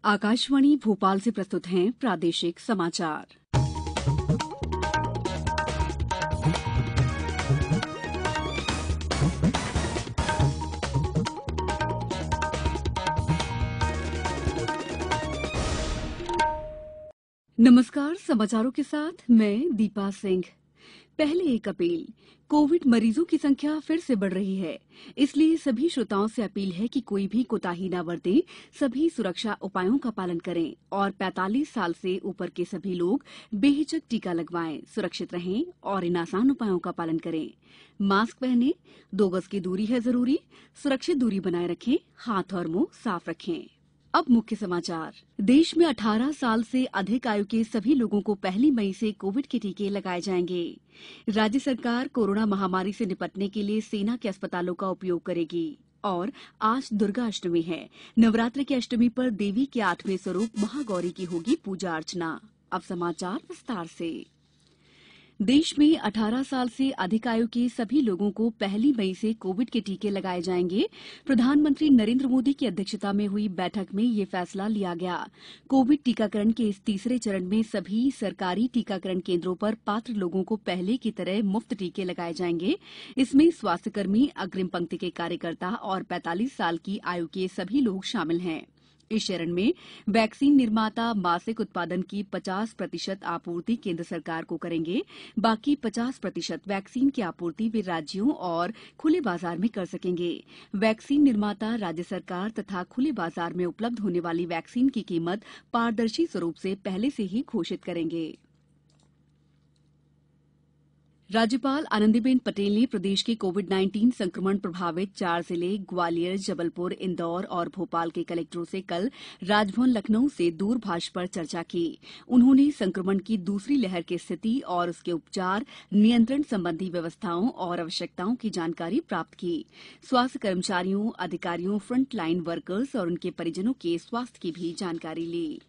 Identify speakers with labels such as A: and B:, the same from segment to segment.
A: आकाशवाणी भोपाल से प्रस्तुत हैं प्रादेशिक समाचार। नमस्कार, समाचारों के साथ मैं दीपा सिंह। पहले एक अपील। कोविड मरीजों की संख्या फिर से बढ़ रही है, इसलिए सभी श्रोताओं से अपील है कि कोई भी कोताही न बरतें, सभी सुरक्षा उपायों का पालन करें और 45 साल से ऊपर के सभी लोग बेहिचक टीका लगवाएं, सुरक्षित रहें और इन आसान उपायों का पालन करें। मास्क पहनें, 2 गज की दूरी है जरूरी, सुरक्षित दूरी बनाए रखें, हाथ और मुंह साफ रखें। अब मुख्य समाचार। देश में 18 साल से अधिक आयु के सभी लोगों को 1 मई से कोविड के टीके लगाए जाएंगे। राज्य सरकार कोरोना महामारी से निपटने के लिए सेना के अस्पतालों का उपयोग करेगी। और आज दुर्गा अष्टमी है। नवरात्र की अष्टमी पर देवी के 8वें स्वरूप महागौरी की होगी पूजा अर्चना। अब समाचार विस्तार से। देश में 18 साल से अधिक आयु के सभी लोगों को 1 मई से कोविड के टीके लगाए जाएंगे। प्रधानमंत्री नरेंद्र मोदी की अध्यक्षता में हुई बैठक में ये फैसला लिया गया। कोविड टीकाकरण के इस तीसरे चरण में सभी सरकारी टीकाकरण केंद्रों पर पात्र लोगों को पहले की तरह मुफ्त टीके लगाए जाएंगे। इसमें स्वास्थ्यकर्मी, अग्रिम पंक्ति के कार्यकर्ता और 45 साल की आयु के सभी लोग शामिल हैं। इस चरण में वैक्सीन निर्माता मासिक उत्पादन की 50% आपूर्ति केंद्र सरकार को करेंगे। बाकी 50% वैक्सीन की आपूर्ति वे राज्यों और खुले बाजार में कर सकेंगे। वैक्सीन निर्माता राज्य सरकार तथा खुले बाजार में उपलब्ध होने वाली वैक्सीन की कीमत पारदर्शी स्वरूप से पहले से ही घोषित करेंगे। राज्यपाल आनंदीबेन पटेल ने प्रदेश के कोविड-19 संक्रमण प्रभावित 4 जिले ग्वालियर, जबलपुर, इंदौर और भोपाल के कलेक्टरों से कल राजभवन लखनऊ से दूरभाष पर चर्चा की। उन्होंने संक्रमण की दूसरी लहर की स्थिति और उसके उपचार, नियंत्रण संबंधी व्यवस्थाओं और आवश्यकताओं की जानकारी प्राप्त की। स्वास्थ्य कर्मचारियों, अधिकारियों, फ्रंट लाइन वर्कर्स और उनके परिजनों के स्वास्थ्य की भी जानकारी ली।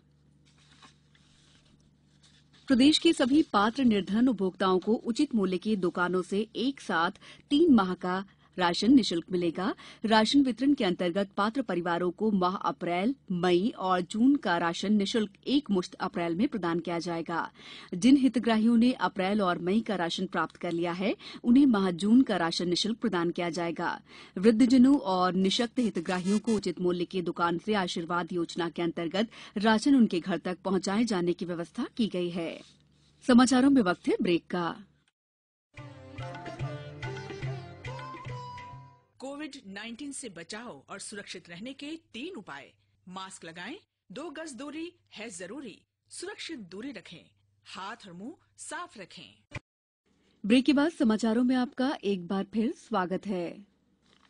A: प्रदेश के सभी पात्र निर्धन उपभोक्ताओं को उचित मूल्य की दुकानों से एक साथ 3 माह का राशन निःशुल्क मिलेगा। राशन वितरण के अंतर्गत पात्र परिवारों को माह अप्रैल, मई और जून का राशन निःशुल्क एक मुश्त अप्रैल में प्रदान किया जाएगा। जिन हितग्राहियों ने अप्रैल और मई का राशन प्राप्त कर लिया है, उन्हें माह जून का राशन निःशुल्क प्रदान किया जाएगा। वृद्धजनों और निःशक्त हितग्राहियों को उचित मूल्य की दुकान से आशीर्वाद योजना के अंतर्गत राशन उनके घर तक पहुंचाए जाने की व्यवस्था की गई है। समाचारों में वक्त है ब्रेक का।
B: कोविड-19 से बचाव और सुरक्षित रहने के 3 उपाय। मास्क लगाएं, 2 गज दूरी है जरूरी, सुरक्षित दूरी रखें, हाथ और मुंह साफ रखें।
A: ब्रेक के बाद समाचारों में आपका एक बार फिर स्वागत है।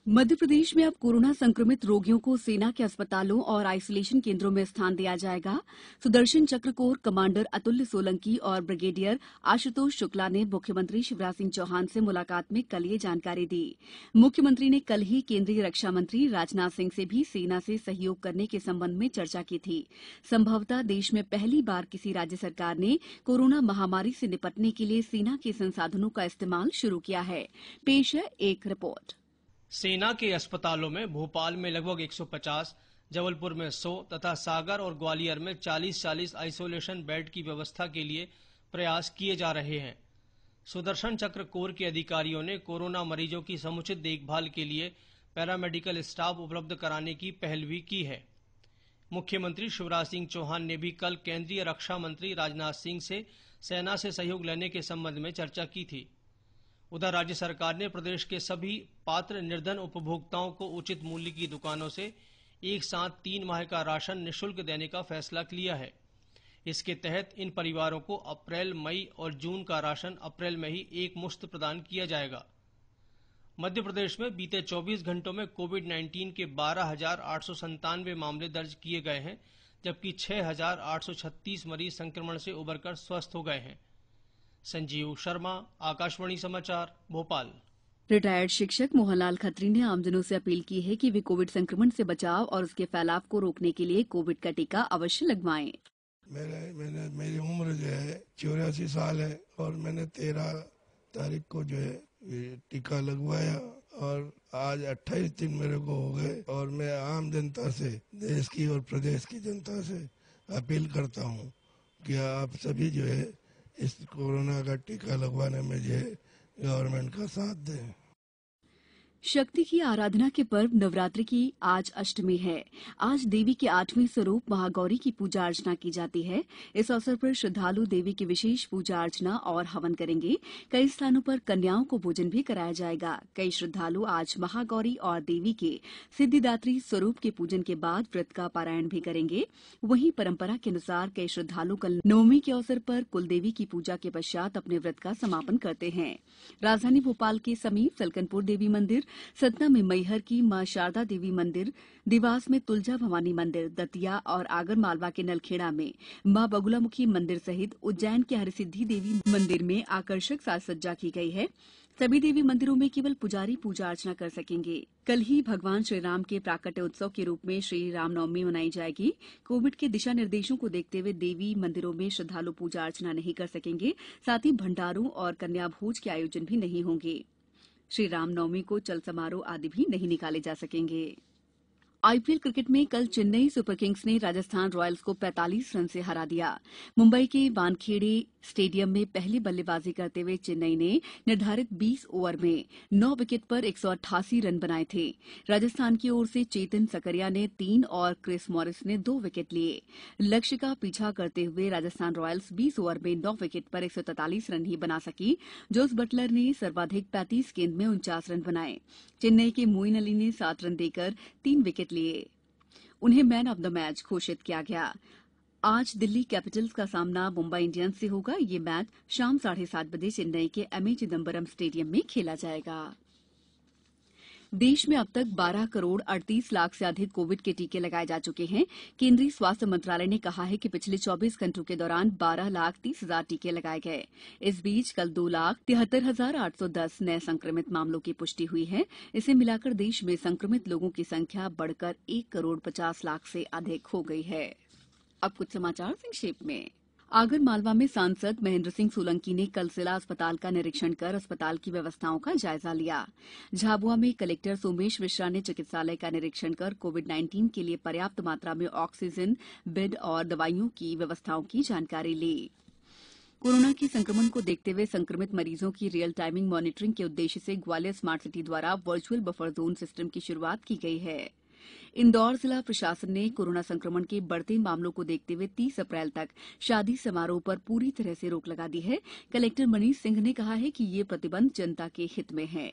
A: मध्य प्रदेश में अब कोरोना संक्रमित रोगियों को सेना के अस्पतालों और आइसोलेशन केंद्रों में स्थान दिया जाएगा। सुदर्शन चक्र कोर कमांडर अतुल्य सोलंकी और ब्रिगेडियर आशुतोष शुक्ला ने मुख्यमंत्री शिवराज सिंह चौहान से मुलाकात में कल ये जानकारी दी। मुख्यमंत्री ने कल ही केंद्रीय रक्षा मंत्री राजनाथ सिंह से भी सेना से सहयोग करने के संबंध में चर्चा की थी। संभवतः देश में पहली बार किसी राज्य सरकार ने कोरोना महामारी से निपटने के लिए सेना के संसाधनों का इस्तेमाल शुरू किया है। पेश है एक रिपोर्ट।
C: सेना के अस्पतालों में भोपाल में लगभग 150, जबलपुर में 100 तथा सागर और ग्वालियर में 40-40 आइसोलेशन बेड की व्यवस्था के लिए प्रयास किए जा रहे हैं। सुदर्शन चक्र कोर के अधिकारियों ने कोरोना मरीजों की समुचित देखभाल के लिए पैरामेडिकल स्टाफ उपलब्ध कराने की पहल भी की है। मुख्यमंत्री शिवराज सिंह चौहान ने भी कल केंद्रीय रक्षा मंत्री राजनाथ सिंह से सेना से सहयोग लेने के संबंध में चर्चा की थी। उधर राज्य सरकार ने प्रदेश के सभी पात्र निर्धन उपभोक्ताओं को उचित मूल्य की दुकानों से एक साथ 3 माह का राशन निःशुल्क देने का फैसला लिया है। इसके तहत इन परिवारों को अप्रैल, मई और जून का राशन अप्रैल में ही एक मुश्त प्रदान किया जाएगा। मध्य प्रदेश में बीते 24 घंटों में कोविड-19 के 12,897 मामले दर्ज किए गए हैं, जबकि 6,836 मरीज संक्रमण से उबरकर स्वस्थ हो गए हैं। संजीव शर्मा, आकाशवाणी समाचार, भोपाल।
A: रिटायर्ड शिक्षक मोहनलाल खत्री ने आमजनों से अपील की है कि वे कोविड संक्रमण से बचाव और उसके फैलाव को रोकने के लिए कोविड का टीका अवश्य लगवाएं।
D: मेरी उम्र जो है 84 साल है और मैंने 13 तारीख को जो है टीका लगवाया और आज 28 दिन मेरे को हो गए और मैं आम जनता से, देश की और प्रदेश की जनता से अपील करता हूँ कि आप सभी जो है इस कोरोना का टीका लगवाने में जो है गवर्नमेंट का साथ दें।
A: शक्ति की आराधना के पर्व नवरात्रि की आज अष्टमी है। आज देवी के 8वें स्वरूप महागौरी की पूजा अर्चना की जाती है। इस अवसर पर श्रद्धालु देवी की विशेष पूजा अर्चना और हवन करेंगे। कई स्थानों पर कन्याओं को भोजन भी कराया जाएगा। कई श्रद्धालु आज महागौरी और देवी के सिद्धिदात्री स्वरूप के पूजन के बाद व्रत का पारायण भी करेंगे। वहीं परंपरा के अनुसार कई श्रद्धालु कल नवमी के अवसर पर कुलदेवी की पूजा के पश्चात अपने व्रत का समापन करते हैं। राजधानी भोपाल के समीप सलकनपुर देवी मंदिर, सतना में मैहर की मां शारदा देवी मंदिर, देवास में तुलजा भवानी मंदिर, दतिया और आगर मालवा के नलखेड़ा में मां बगुलामुखी मंदिर सहित उज्जैन के हरसिद्धि देवी मंदिर में आकर्षक साज सज्जा की गई है। सभी देवी मंदिरों में केवल पुजारी पूजा अर्चना कर सकेंगे। कल ही भगवान श्रीराम के प्राकट्य उत्सव के रूप में श्री रामनवमी मनाई जाएगी। कोविड के दिशा निर्देशों को देखते हुए देवी मंदिरों में श्रद्धालु पूजा अर्चना नहीं कर सकेंगे। साथ ही भंडारों और कन्या भोज के आयोजन भी नहीं होंगे। श्री रामनवमी को चल समारोह आदि भी नहीं निकाले जा सकेंगे। आईपीएल क्रिकेट में कल चेन्नई सुपर किंग्स ने राजस्थान रॉयल्स को 45 रन से हरा दिया। मुंबई के वानखेड़े स्टेडियम में पहली बल्लेबाजी करते हुए चेन्नई ने निर्धारित 20 ओवर में 9 विकेट पर 188 रन बनाए थे। राजस्थान की ओर से चेतन सकरिया ने 3 और क्रिस मॉरिस ने 2 विकेट लिए। लक्ष्य का पीछा करते हुए राजस्थान रॉयल्स 20 ओवर में 9 विकेट पर 143 रन ही बना सकी। जोस बटलर ने सर्वाधिक 35 गेंद में 49 रन बनाए। चेन्नई के मोइन अली ने 7 रन देकर 3 विकेट लिए। उन्हें मैन ऑफ द मैच घोषित किया गया। आज दिल्ली कैपिटल्स का सामना मुंबई इंडियंस से होगा। ये मैच शाम 7:30 बजे चेन्नई के एमए चिदम्बरम स्टेडियम में खेला जाएगा। देश में अब तक 12 करोड़ 38 लाख से अधिक कोविड के टीके लगाए जा चुके हैं। केंद्रीय स्वास्थ्य मंत्रालय ने कहा है कि पिछले 24 घंटों के दौरान 12,30,000 टीके लगाए गए। इस बीच कल 2,73,810 नए संक्रमित मामलों की पुष्टि हुई है। इसे मिलाकर देश में संक्रमित लोगों की संख्या बढ़कर 1 करोड़ 50 लाख से अधिक हो गई है। अब कुछ समाचार संक्षेप में। आगर मालवा में सांसद महेंद्र सिंह सोलंकी ने कल जिला अस्पताल का निरीक्षण कर अस्पताल की व्यवस्थाओं का जायजा लिया। झाबुआ में कलेक्टर सोमेश मिश्रा ने चिकित्सालय का निरीक्षण कर कोविड-19 के लिए पर्याप्त मात्रा में ऑक्सीजन, बेड और दवाइयों की व्यवस्थाओं की जानकारी ली। कोरोना के संक्रमण को देखते हुए संक्रमित मरीजों की रियल टाइमिंग मॉनिटरिंग के उद्देश्य से ग्वालियर स्मार्ट सिटी द्वारा वर्चुअल बफर जोन सिस्टम की शुरुआत की गई है। इंदौर जिला प्रशासन ने कोरोना संक्रमण के बढ़ते मामलों को देखते हुए 30 अप्रैल तक शादी समारोह पर पूरी तरह से रोक लगा दी है। कलेक्टर मनीष सिंह ने कहा है कि ये प्रतिबंध जनता के हित में है।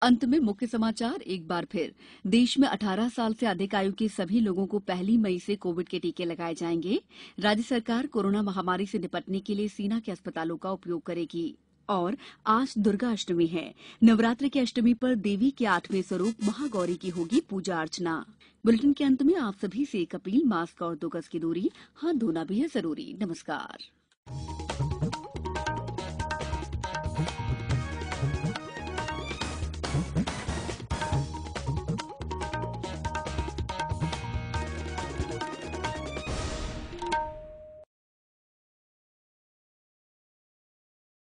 A: अंत में मुख्य समाचार एक बार फिर। देश में 18 साल से अधिक आयु के सभी लोगों को 1 मई से कोविड के टीके लगाए जाएंगे। राज्य सरकार कोरोना महामारी से निपटने के लिए सेना के अस्पतालों का उपयोग करेगी। और आज दुर्गा अष्टमी है। नवरात्रि की अष्टमी पर देवी के 8वें स्वरूप महागौरी की होगी पूजा अर्चना। बुलेटिन के अंत में आप सभी से एक अपील, मास्क और 2 गज की दूरी, हाथ धोना भी है जरूरी। नमस्कार।